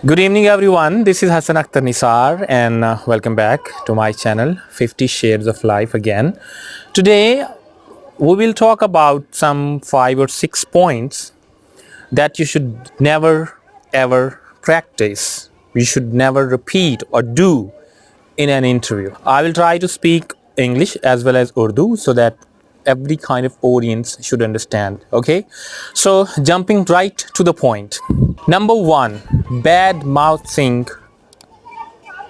Good evening, everyone. This is Hassan Akhtar Nisar, and welcome back to my channel, 50 Shades of Life again. Today, we will talk about some 5 or 6 points that you should never ever practice. You should never repeat or do in an interview. I will try to speak English as well as Urdu so that every kind of audience should understand. Okay, so jumping right to the point. Number one, bad mouthing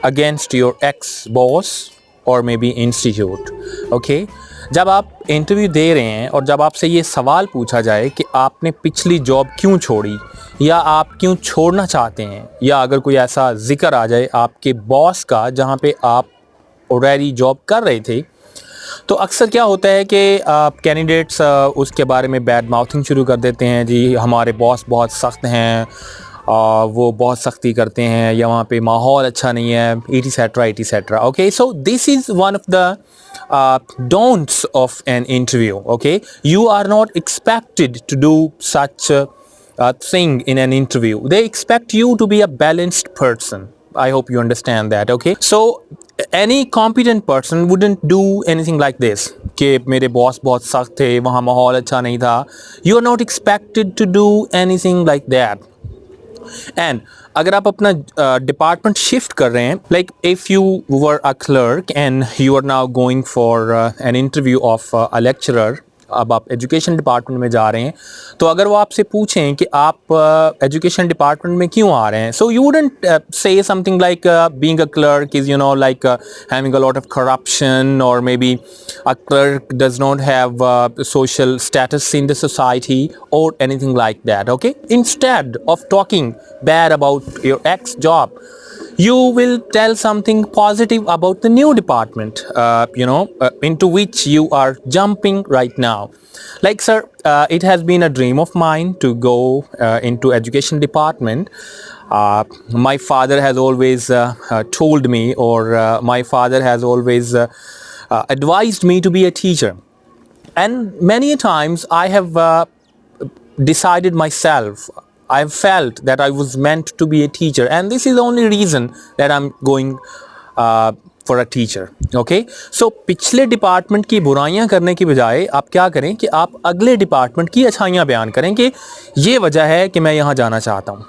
against your ex boss or maybe institute. Okay, जब आप interview दे रहे हैं और जब आपसे ये सवाल पूछा जाए कि आपने पिछली जॉब क्यों छोड़ी या आप क्यों छोड़ना चाहते हैं, या अगर कोई ऐसा जिक्र आ जाए आपके बॉस का जहाँ पे आप ऑलरेडी जॉब कर रहे थे, तो अक्सर क्या होता है कि कैंडिडेट्स उसके बारे में बैड माउथिंग शुरू कर देते हैं। जी, हमारे बॉस बहुत सख्त हैं, वो बहुत सख्ती करते हैं, या वहाँ पे माहौल अच्छा नहीं है, etcetera etcetera. Okay, so this is one of the don'ts of an interview. Okay, you are not expected to do such a thing in an interview. They expect you to be a balanced person. I hope you understand that. Okay, so any competent person wouldn't do anything like this कि मेरे boss बहुत सख्त थे, वहाँ माहौल अच्छा नहीं था. You are not expected to do anything like that. And अगर आप अपना डिपार्टमेंट शिफ्ट कर रहे हैं, like if you were a clerk and you are now going for an interview of a lecturer, अब आप एजुकेशन डिपार्टमेंट में जा रहे हैं, तो अगर वो आपसे पूछें कि आप एजुकेशन डिपार्टमेंट में क्यों आ रहे हैं, so you wouldn't say something like being a clerk is like having a lot of corruption, और maybe a clerk does not have social status in the society or anything like that. Okay, instead of talking bad about your ex job, you will tell something positive about the new department into which you are jumping right now. Like, sir, it has been a dream of mine to go into education department. My father has always told me, or my father has always advised me to be a teacher, and many times I have decided myself, I've felt that I was meant to be a teacher, and this is the only reason that I'm going for a teacher. Okay, so पिछले department की बुराइयां करने की बजाय आप क्या करें कि आप अगले डिपार्टमेंट की अच्छाइयां बयान करें कि ये वजह है कि मैं यहाँ जाना चाहता हूँ.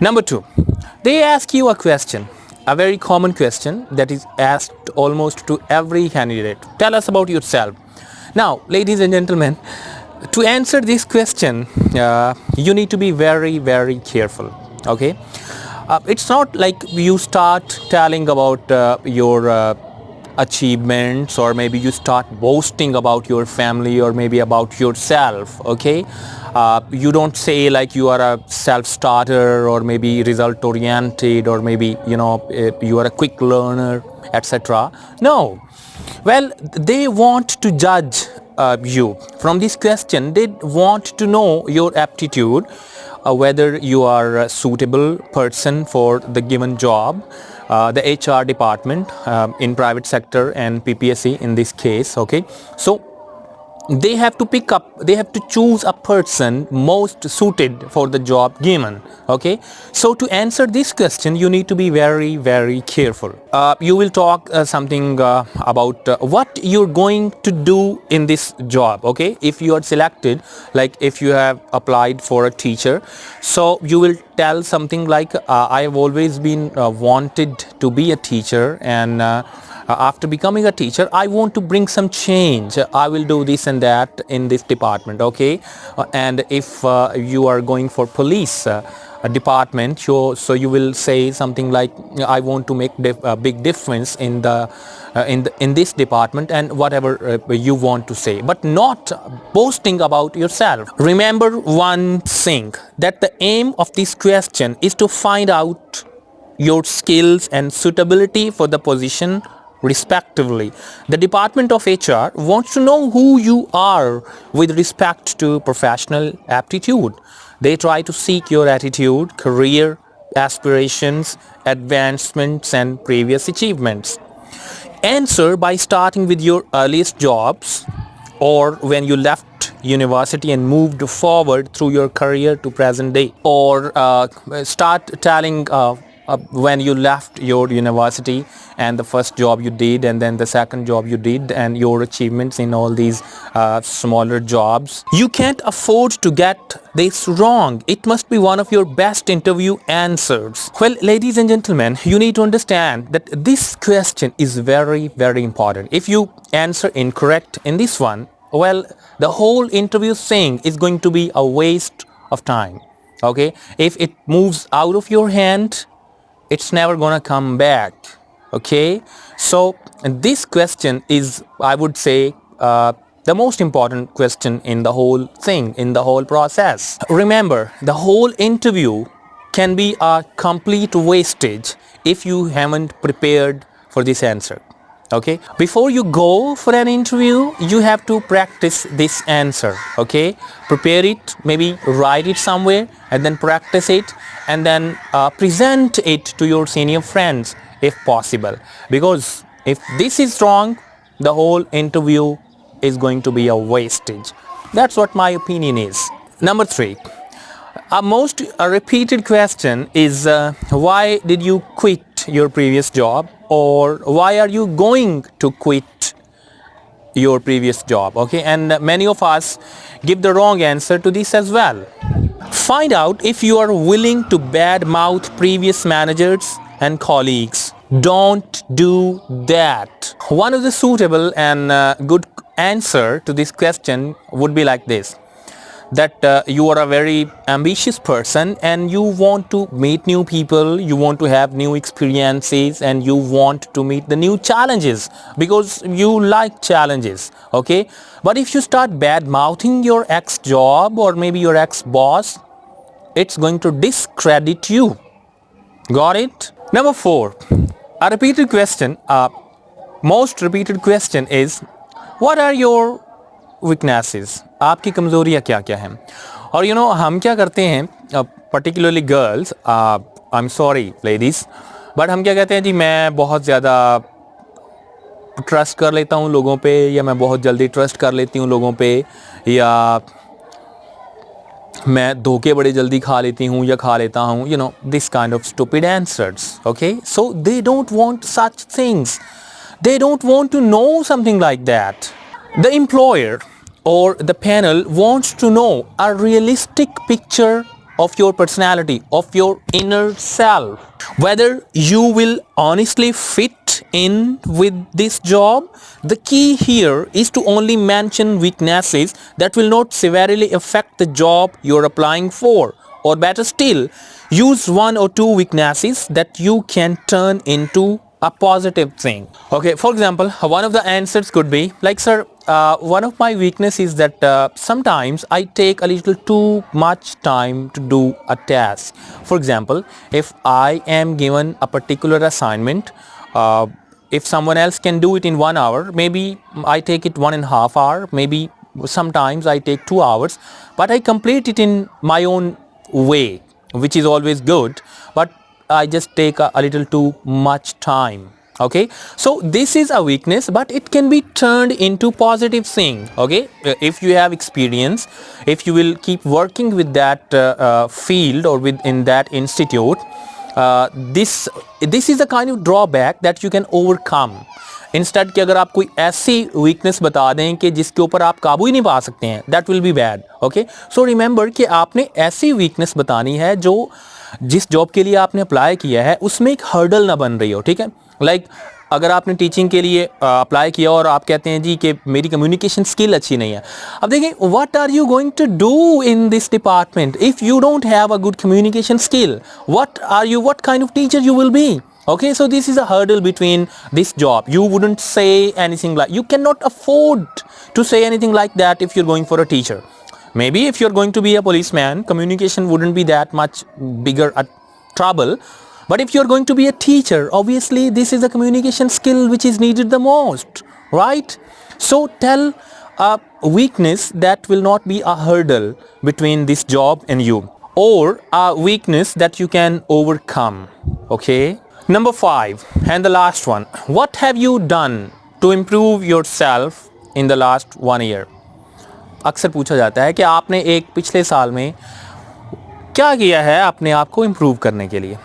Number two, they ask you a question, a very common question that is asked almost to every candidate. Tell us about yourself. Now, ladies and gentlemen, to answer this question, you need to be very, very careful. Okay, it's not like you start telling about your achievements, or maybe you start boasting about your family or maybe about yourself. Okay, you don't say like you are a self-starter or maybe result oriented, or maybe you are a quick learner, etc. No, well, they want to judge you from this question. They want to know your aptitude, whether you are a suitable person for the given job, the HR department in private sector and PPSC in this case. Okay, so they have to choose a person most suited for the job given. Okay, so to answer this question you need to be very, very careful. You will talk something about what you're going to do in this job. Okay, if you are selected, like if you have applied for a teacher, so you will tell something like I have always been wanted to be a teacher, and after becoming a teacher I want to bring some change. I will do this and that in this department. Okay, and if you are going for police department, so you will say something like I want to make a big difference in this department, and whatever you want to say, but not boasting about yourself. Remember one thing, that the aim of this question is to find out your skills and suitability for the position respectively. The Department of HR wants to know who you are with respect to professional aptitude. They try to seek your attitude, career aspirations, advancements and previous achievements. Answer by starting with your earliest jobs, or when you left university and moved forward through your career to present day, or start telling when you left your university and the first job you did and then the second job you did and your achievements in all these smaller jobs. You can't afford to get this wrong. It must be one of your best interview answers. Well, ladies and gentlemen, you need to understand that this question is very, very important. If you answer incorrect in this one, well, the whole interview thing is going to be a waste of time. Okay, if it moves out of your hand, it's never gonna come back. Okay, so this question is, I would say, the most important question in the whole thing, in the whole process. Remember, the whole interview can be a complete wastage if you haven't prepared for this answer. Okay, before you go for an interview, you have to practice this answer. Okay, prepare it, maybe write it somewhere and then practice it, and then present it to your senior friends if possible, because if this is wrong, the whole interview is going to be a wastage. That's what my opinion is. Number 3, a repeated question is why did you quit your previous job, or why are you going to quit your previous job? Okay, and many of us give the wrong answer to this as well. Find out if you are willing to badmouth previous managers and colleagues. Don't do that. One of the suitable and good answer to this question would be like this, that you are a very ambitious person and you want to meet new people, you want to have new experiences, and you want to meet the new challenges because you like challenges. Okay, but if you start bad mouthing your ex job or maybe your ex boss, it's going to discredit you. Got it? Number 4, a repeated question, most repeated question is, what are your weaknesses? आपकी कमज़ोरियाँ क्या क्या हैं? और हम क्या करते हैं, particularly girls, I'm sorry ladies, but हम क्या कहते हैं जी, मैं बहुत ज़्यादा ट्रस्ट कर लेता हूँ लोगों पे, या मैं बहुत जल्दी ट्रस्ट कर लेती हूँ लोगों पे, या मैं धोखे बड़े जल्दी खा लेती हूँ या खा लेता हूँ, this kind of stupid answers. Okay, so they don't want such things. They don't want to know something like that. The employer or the panel wants to know a realistic picture of your personality, of your inner self, whether you will honestly fit in with this job. The key here is to only mention weaknesses that will not severely affect the job you're applying for, or better still, use 1 or 2 weaknesses that you can turn into a positive thing. Okay, for example, one of the answers could be like, sir, one of my weaknesses is that sometimes I take a little too much time to do a task. For example, if I am given a particular assignment, if someone else can do it in 1 hour, maybe I take it 1.5 hours, maybe sometimes I take 2 hours, but I complete it in my own way, which is always good, but I just take a little too much time. Okay, so this is a weakness, but it can be turned into positive thing. Okay, if you have experience, if you will keep working with that field or within that institute, this is the kind of drawback that you can overcome. Instead कि अगर आप कोई ऐसी weakness बता दें कि जिसके ऊपर आप काबू ही नहीं पा सकते हैं, that will be bad. Okay, so remember कि आपने ऐसी वीकनेस बतानी है जो जिस जॉब के लिए आपने अप्लाई किया है उसमें एक हर्डल ना बन रही हो. ठीक है, लाइक अगर आपने टीचिंग के लिए अप्लाई किया और आप कहते हैं जी कि मेरी कम्युनिकेशन स्किल अच्छी नहीं है, अब देखें what are you going to do in this department if you don't have a good communication skill. What kind of teacher you will be. Okay, so this is a hurdle between this job. You wouldn't say anything like, you cannot afford to say anything like that if you're going for a teacher. Maybe if you're going to be a policeman, communication wouldn't be that much bigger a trouble. But if you're going to be a teacher, obviously this is the communication skill which is needed the most, right? So tell a weakness that will not be a hurdle between this job and you, or a weakness that you can overcome. Okay. Number 5 and the last one, what have you done to improve yourself in the last 1 year? अक्सर पूछा जाता है कि आपने एक पिछले साल में क्या किया है अपने आप को इम्प्रूव करने के लिए.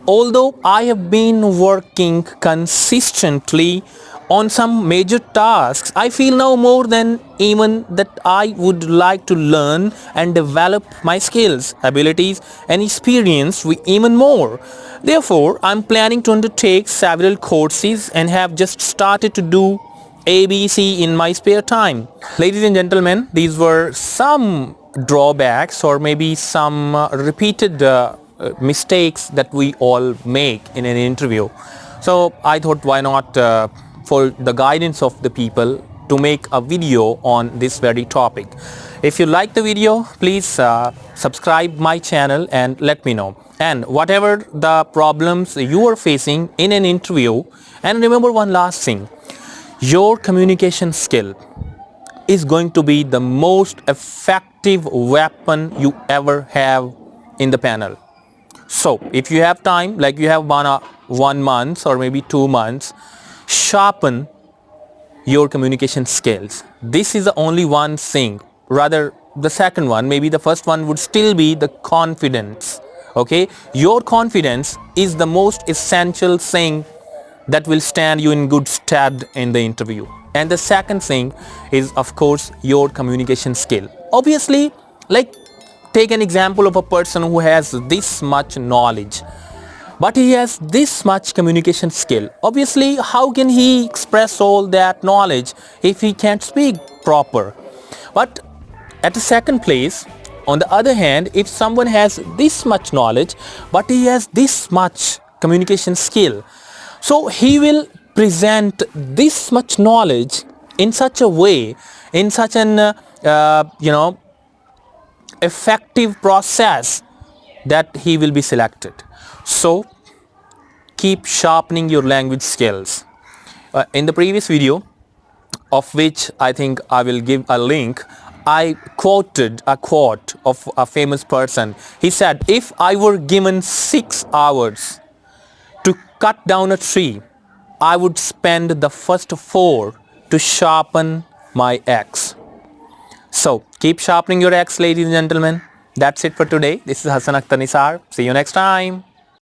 Although I have been working consistently on some major tasks, I feel now more than even that I would like to learn and develop my skills, abilities, and experience even more. Therefore, I'm planning to undertake several courses and have just started to do ABC in my spare time. Ladies and gentlemen, these were some drawbacks or maybe some repeated mistakes that we all make in an interview. So I thought, why not for the guidance of the people to make a video on this very topic. If you like the video, please subscribe my channel and let me know. And whatever the problems you are facing in an interview, and remember one last thing, your communication skill is going to be the most effective weapon you ever have in the panel. So if you have time, like you have 1 month or maybe 2 months, sharpen your communication skills. This is the only one thing. Rather, the second one, maybe the first one would still be the confidence. Okay, your confidence is the most essential thing that will stand you in good stead in the interview. And the second thing is, of course, your communication skill. Obviously, like, take an example of a person who has this much knowledge, but he has this much communication skill. Obviously, how can he express all that knowledge if he can't speak proper? But at the second place, on the other hand, if someone has this much knowledge, but he has this much communication skill, so he will present this much knowledge in such a way, in such an effective process that he will be selected. So keep sharpening your language skills. In the previous video, of which I think I will give a link, I quoted a quote of a famous person. He said, if I were given 6 hours to cut down a tree, I would spend the first 4 to sharpen my axe. So keep sharpening your axe, ladies and gentlemen. That's it for today. This is Hassan Akhtar Nisar. See you next time.